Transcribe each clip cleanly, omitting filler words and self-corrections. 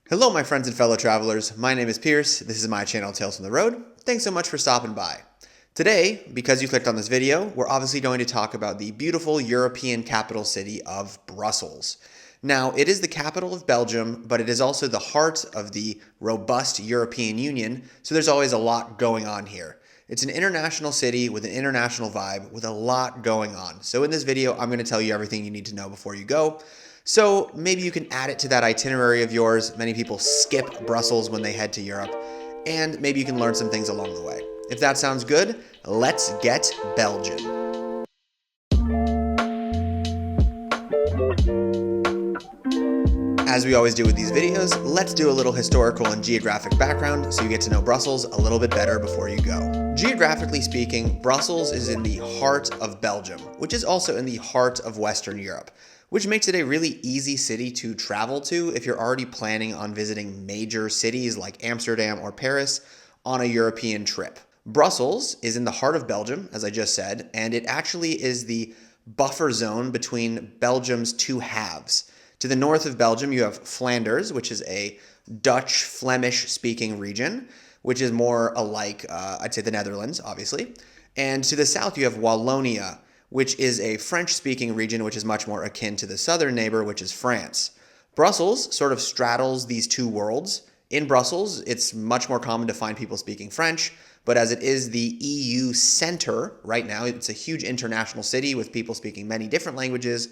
Hello my friends and fellow travelers, my name is Pierce, this is my channel Tales from the Road. Thanks so much for stopping by. Today, because you clicked on this video, we're obviously going to talk about the beautiful European capital city of Brussels. Now, it is the capital of Belgium, but it is also the heart of the robust European Union, so there's always a lot going on here. It's an international city with an international vibe with a lot going on. So in this video, I'm going to tell you everything you need to know before you go. So maybe you can add it to that itinerary of yours. Many people skip Brussels when they head to Europe, and maybe you can learn some things along the way. If that sounds good, let's get Belgian. As we always do with these videos, let's do a little historical and geographic background so you get to know Brussels a little bit better before you go. Geographically speaking, Brussels is in the heart of Belgium, which is also in the heart of Western Europe, which makes it a really easy city to travel to if you're already planning on visiting major cities like Amsterdam or Paris on a European trip. Brussels is in the heart of Belgium, as I just said, and it actually is the buffer zone between Belgium's two halves. To the north of Belgium, you have Flanders, which is a Dutch, Flemish-speaking region, which is more alike, I'd say, the Netherlands, obviously. And to the south, you have Wallonia, which is a French-speaking region, which is much more akin to the southern neighbor, which is France. Brussels sort of straddles these two worlds. In Brussels, it's much more common to find people speaking French, but as it is the EU center right now, it's a huge international city with people speaking many different languages.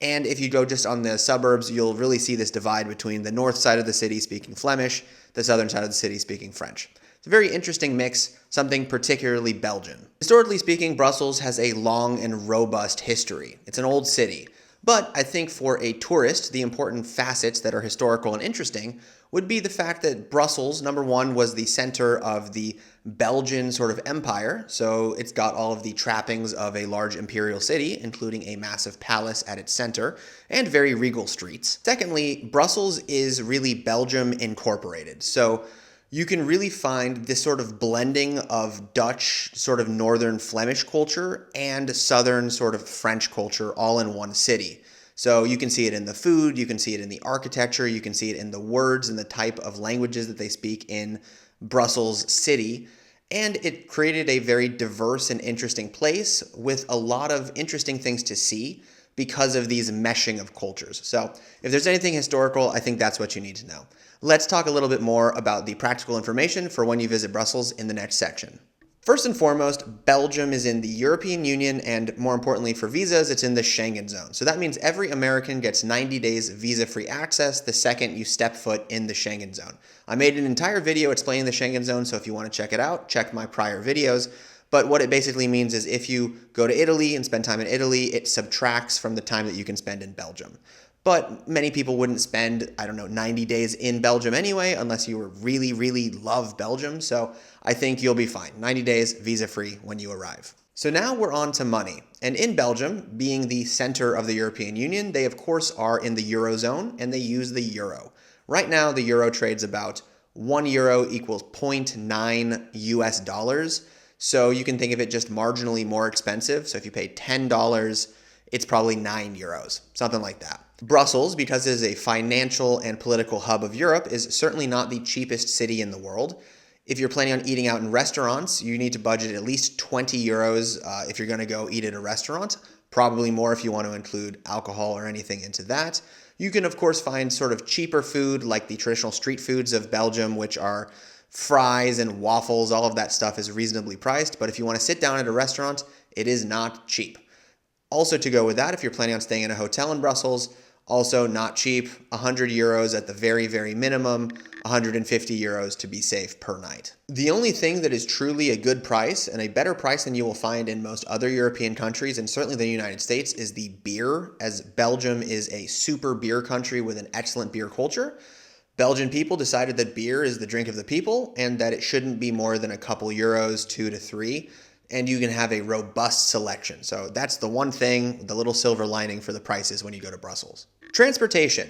And if you go just on the suburbs, you'll really see this divide between the north side of the city speaking Flemish, the southern side of the city speaking French. It's a very interesting mix, something particularly Belgian. Historically speaking, Brussels has a long and robust history. It's an old city. But I think for a tourist, the important facets that are historical and interesting would be the fact that Brussels, number one, was the center of the Belgian sort of empire. So it's got all of the trappings of a large imperial city, including a massive palace at its center and very regal streets. Secondly, Brussels is really Belgium incorporated. So you can really find this sort of blending of Dutch, sort of northern Flemish culture and southern sort of French culture all in one city. So you can see it in the food, you can see it in the architecture, you can see it in the words and the type of languages that they speak in Brussels city. And it created a very diverse and interesting place with a lot of interesting things to see because of these meshing of cultures. So if there's anything historical, I think that's what you need to know. Let's talk a little bit more about the practical information for when you visit Brussels in the next section. First and foremost, Belgium is in the European Union, and more importantly for visas, it's in the Schengen zone. So that means every American gets 90 days visa-free access the second you step foot in the Schengen zone. I made an entire video explaining the Schengen zone, so if you want to check it out, check my prior videos. But what it basically means is if you go to Italy and spend time in Italy, it subtracts from the time that you can spend in Belgium. But many people wouldn't spend, 90 days in Belgium anyway, unless you really, really love Belgium. So I think you'll be fine. 90 days visa-free when you arrive. So now we're on to money. And in Belgium, being the center of the European Union, they of course are in the Eurozone and they use the euro. Right now, the euro trades about 1 euro equals 0.9 US dollars. So you can think of it just marginally more expensive. So if you pay $10, it's probably 9 euros, something like that. Brussels, because it is a financial and political hub of Europe, is certainly not the cheapest city in the world. If you're planning on eating out in restaurants, you need to budget at least 20 euros if you're going to go eat at a restaurant, probably more if you want to include alcohol or anything into that. You can, of course, find sort of cheaper food like the traditional street foods of Belgium, which are fries and waffles. All of that stuff is reasonably priced, but if you want to sit down at a restaurant, it is not cheap. Also to go with that, if you're planning on staying in a hotel in Brussels, also not cheap, 100 euros at the very, very minimum, 150 euros to be safe per night. The only thing that is truly a good price and a better price than you will find in most other European countries and certainly the United States is the beer, as Belgium is a super beer country with an excellent beer culture. Belgian people decided that beer is the drink of the people and that it shouldn't be more than a couple euros, 2 to 3. And you can have a robust selection. So that's the one thing, the little silver lining for the prices when you go to Brussels. Transportation.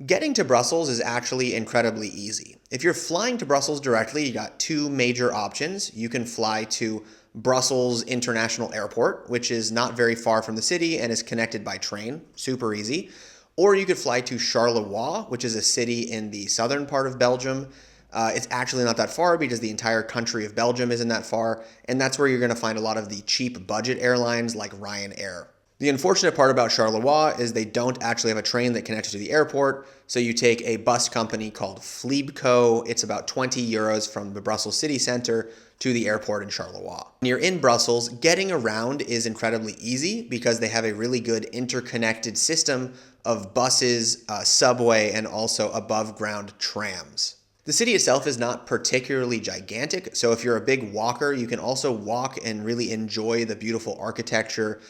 Getting to Brussels is actually incredibly easy. If you're flying to Brussels directly, you got two major options. You can fly to Brussels International Airport, which is not very far from the city and is connected by train, super easy. Or you could fly to Charleroi, which is a city in the southern part of Belgium. It's actually not that far because the entire country of Belgium isn't that far, and that's where you're going to find a lot of the cheap budget airlines like Ryanair. The unfortunate part about Charleroi is they don't actually have a train that connects to the airport, so you take a bus company called Fleabco. It's about 20 euros from the Brussels city center to the airport in Charleroi. When you're in Brussels, getting around is incredibly easy because they have a really good interconnected system of buses, subway, and also above ground trams. The city itself is not particularly gigantic, so if you're a big walker, you can also walk and really enjoy the beautiful architecture,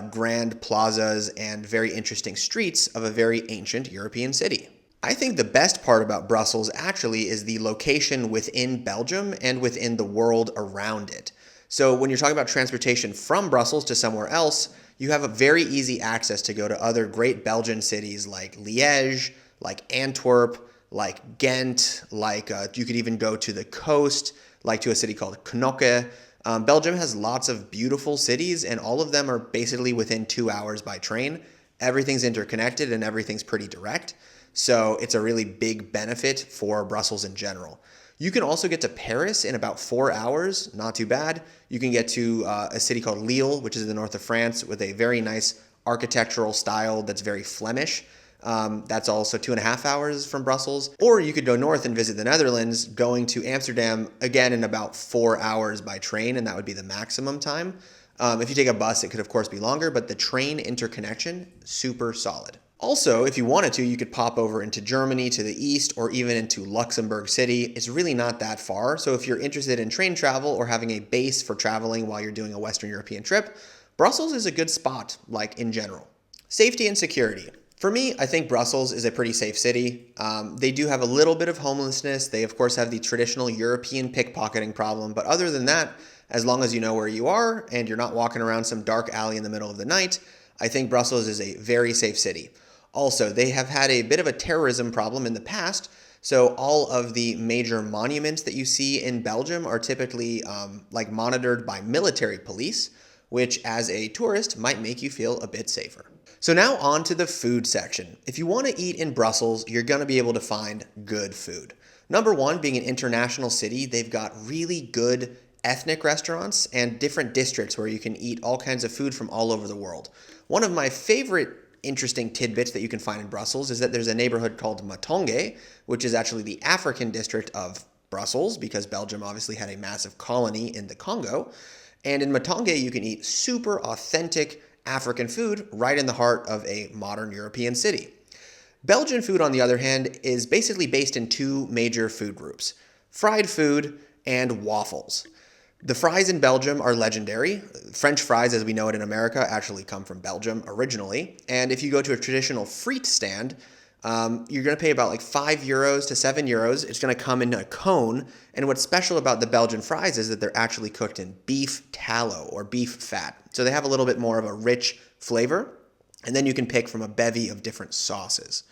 grand plazas, and very interesting streets of a very ancient European city. I think the best part about Brussels actually is the location within Belgium and within the world around it. So when you're talking about transportation from Brussels to somewhere else, you have a very easy access to go to other great Belgian cities like Liège, like Antwerp, like Ghent, like you could even go to the coast, like to a city called Knokke. Belgium has lots of beautiful cities, and all of them are basically within 2 hours by train. Everything's interconnected and everything's pretty direct. So it's a really big benefit for Brussels in general. You can also get to Paris in about 4 hours, not too bad. You can get to a city called Lille, which is in the north of France, with a very nice architectural style that's very Flemish. That's also 2.5 hours from Brussels. Or you could go north and visit the Netherlands, going to Amsterdam, again, in about 4 hours by train, and that would be the maximum time. If you take a bus, it could, of course, be longer, but the train interconnection, super solid. Also, if you wanted to, you could pop over into Germany to the east or even into Luxembourg City. It's really not that far. So if you're interested in train travel or having a base for traveling while you're doing a Western European trip, Brussels is a good spot, like in general. Safety and security. For me, I think Brussels is a pretty safe city. They do have a little bit of homelessness. They, of course, have the traditional European pickpocketing problem. But other than that, as long as you know where you are and you're not walking around some dark alley in the middle of the night, I think Brussels is a very safe city. Also, they have had a bit of a terrorism problem in the past, so all of the major monuments that you see in Belgium are typically monitored by military police, which as a tourist might make you feel a bit safer. So now on to the food section. If you want to eat in Brussels, you're going to be able to find good food. Number one, being an international city, they've got really good ethnic restaurants and different districts where you can eat all kinds of food from all over the world. One of my favorite interesting tidbits that you can find in Brussels is that there's a neighborhood called Matonge, which is actually the African district of Brussels, because Belgium obviously had a massive colony in the Congo. And in Matonge, you can eat super authentic African food right in the heart of a modern European city. Belgian food, on the other hand, is basically based in two major food groups: fried food and waffles. The fries in Belgium are legendary. French fries, as we know it in America, actually come from Belgium originally. And if you go to a traditional frites stand, you're going to pay about like €5 to €7. It's going to come in a cone. And what's special about the Belgian fries is that they're actually cooked in beef tallow or beef fat. So they have a little bit more of a rich flavor. And then you can pick from a bevy of different sauces.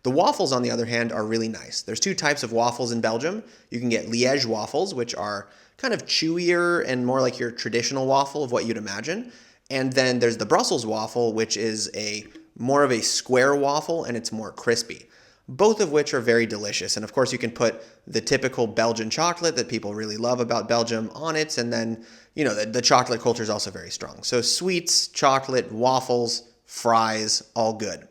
The waffles, on the other hand, are really nice. There's two types of waffles in Belgium. You can get Liège waffles, which are kind of chewier and more like your traditional waffle of what you'd imagine. And then there's the Brussels waffle, which is more of a square waffle, and it's more crispy. Both of which are very delicious. And of course, you can put the typical Belgian chocolate that people really love about Belgium on it. And then, the chocolate culture is also very strong. So sweets, chocolate, waffles, fries, all good.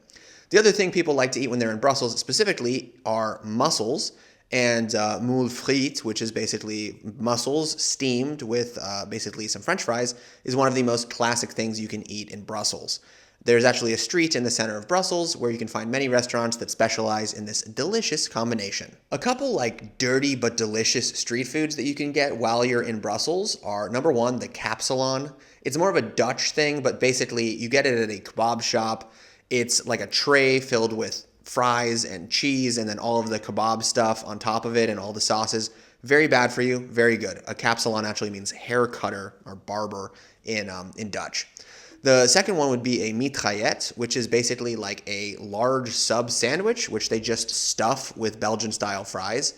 The other thing people like to eat when they're in Brussels specifically are mussels. And moule frites, which is basically mussels steamed with basically some French fries, is one of the most classic things you can eat in Brussels. There's actually a street in the center of Brussels where you can find many restaurants that specialize in this delicious combination. A couple dirty but delicious street foods that you can get while you're in Brussels are, number one, the capsalon. It's more of a Dutch thing, but basically you get it at a kebab shop. It's like a tray filled with fries and cheese and then all of the kebab stuff on top of it and all the sauces. Very bad for you, very good. A capsalon actually means hair cutter or barber in Dutch. The second one would be a mitraillette, which is basically like a large sub sandwich, which they just stuff with Belgian-style fries.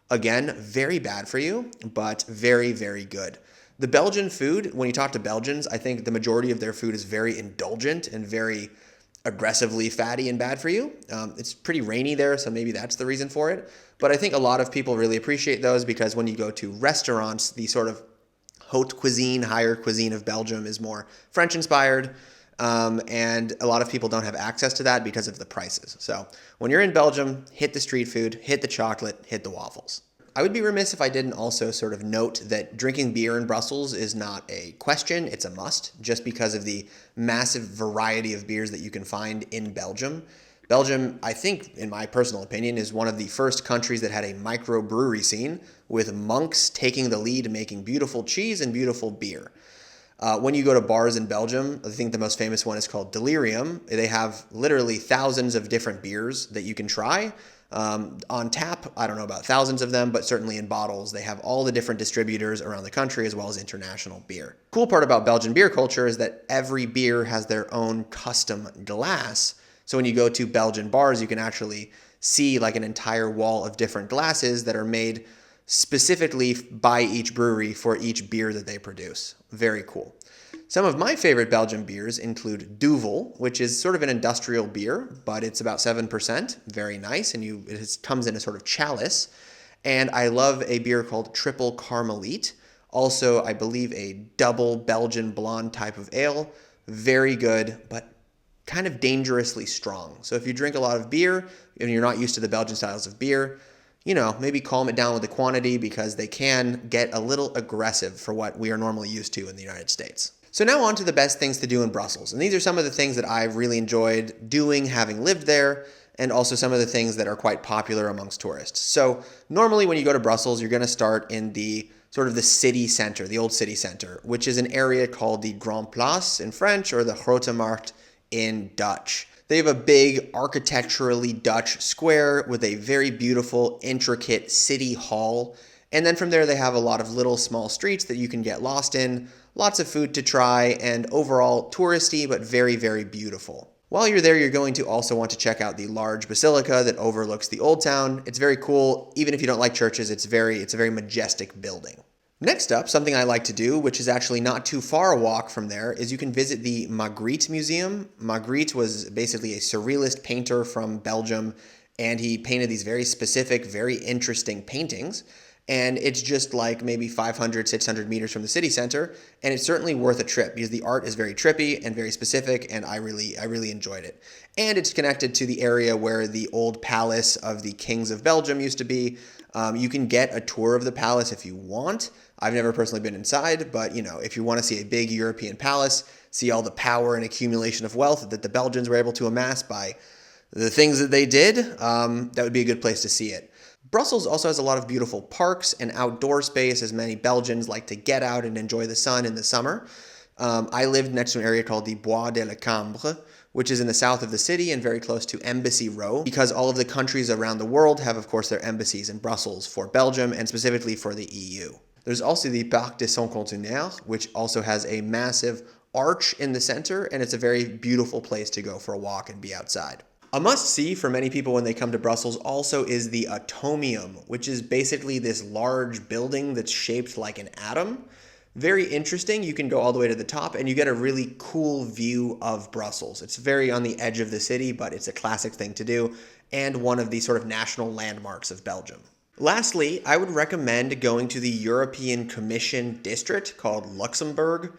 Again, very bad for you, but very, very good. The Belgian food, when you talk to Belgians, I think the majority of their food is very indulgent and very aggressively fatty and bad for you. It's pretty rainy there, so maybe that's the reason for it. But I think a lot of people really appreciate those because when you go to restaurants, the sort of haute cuisine, higher cuisine of Belgium is more French inspired. And a lot of people don't have access to that because of the prices. So when you're in Belgium, hit the street food, hit the chocolate, hit the waffles. I would be remiss if I didn't also sort of note that drinking beer in Brussels is not a question, it's a must, just because of the massive variety of beers that you can find in Belgium. Belgium, I think, in my personal opinion, is one of the first countries that had a microbrewery scene, with monks taking the lead, making beautiful cheese and beautiful beer. When you go to bars in Belgium, I think the most famous one is called Delirium. They have literally thousands of different beers that you can try. On tap, I don't know about thousands of them, but certainly in bottles, they have all the different distributors around the country as well as international beer. Cool part about Belgian beer culture is that every beer has their own custom glass. So when you go to Belgian bars, you can actually see like an entire wall of different glasses that are made specifically by each brewery for each beer that they produce. Very cool. Some of my favorite Belgian beers include Duvel, which is sort of an industrial beer, but it's about 7%. Very nice, and it comes in a sort of chalice. And I love a beer called Triple Carmelite. Also, I believe a double Belgian blonde type of ale. Very good, but kind of dangerously strong. So if you drink a lot of beer and you're not used to the Belgian styles of beer, maybe calm it down with the quantity because they can get a little aggressive for what we are normally used to in the United States. So now on to the best things to do in Brussels. And these are some of the things that I've really enjoyed doing having lived there, and also some of the things that are quite popular amongst tourists. So normally when you go to Brussels, you're going to start in the sort of the city center, the old city center, which is an area called the Grand Place in French or the Grote Markt in Dutch. They have a big architecturally Dutch square with a very beautiful, intricate city hall. And then from there, they have a lot of little small streets that you can get lost in, lots of food to try, and overall touristy, but very, very beautiful. While you're there, you're going to also want to check out the large basilica that overlooks the old town. It's very cool. Even if you don't like churches, it's a very majestic building. Next up, something I like to do, which is actually not too far a walk from there, is you can visit the Magritte Museum. Magritte was basically a surrealist painter from Belgium, and he painted these very specific, very interesting paintings. And it's just like maybe 500, 600 meters from the city center, and it's certainly worth a trip because the art is very trippy and very specific, and I really enjoyed it. And it's connected to the area where the old palace of the kings of Belgium used to be. You can get a tour of the palace if you want. I've never personally been inside, but if you want to see a big European palace, see all the power and accumulation of wealth that the Belgians were able to amass by the things that they did, that would be a good place to see it. Brussels also has a lot of beautiful parks and outdoor space, as many Belgians like to get out and enjoy the sun in the summer. I lived next to an area called the Bois de la Cambre, which is in the south of the city and very close to Embassy Row, because all of the countries around the world have, of course, their embassies in Brussels for Belgium and specifically for the EU. There's also the Parc des Cinquantenaires, which also has a massive arch in the center, and it's a very beautiful place to go for a walk and be outside. A must-see for many people when they come to Brussels also is the Atomium, which is basically this large building that's shaped like an atom. Very interesting. You can go all the way to the top and you get a really cool view of Brussels. It's very on the edge of the city, but it's a classic thing to do and one of the sort of national landmarks of Belgium. Lastly, I would recommend going to the European Commission district called Luxembourg.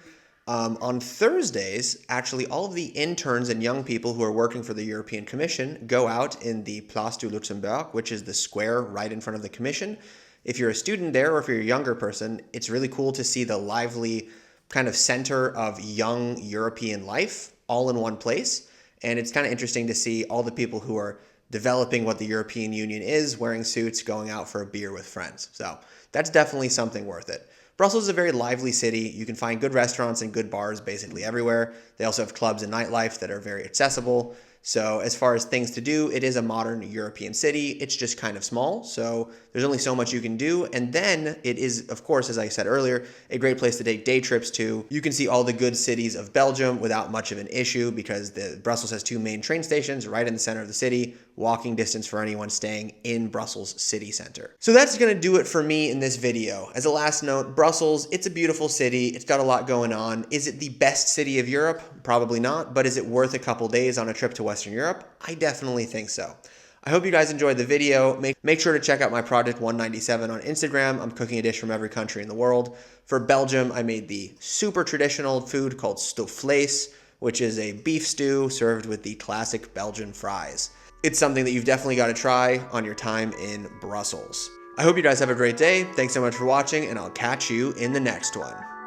On Thursdays, actually, all of the interns and young people who are working for the European Commission go out in the Place du Luxembourg, which is the square right in front of the Commission. If you're a student there or if you're a younger person, it's really cool to see the lively kind of center of young European life all in one place. And it's kind of interesting to see all the people who are developing what the European Union is, wearing suits, going out for a beer with friends. So that's definitely something worth it. Brussels is a very lively city. You can find good restaurants and good bars basically everywhere. They also have clubs and nightlife that are very accessible. So as far as things to do, it is a modern European city. It's just kind of small, so there's only so much you can do. And then it is, of course, as I said earlier, a great place to take day trips to. You can see all the good cities of Belgium without much of an issue because Brussels has two main train stations right in the center of the city, walking distance for anyone staying in Brussels city center. So that's gonna do it for me in this video. As a last note, Brussels, it's a beautiful city. It's got a lot going on. Is it the best city of Europe? Probably not, but is it worth a couple days on a trip to Western Europe? I definitely think so. I hope you guys enjoyed the video. Make sure to check out my Project 197 on Instagram. I'm cooking a dish from every country in the world. For Belgium, I made the super traditional food called stoofvlees, which is a beef stew served with the classic Belgian fries. It's something that you've definitely got to try on your time in Brussels. I hope you guys have a great day. Thanks so much for watching, and I'll catch you in the next one.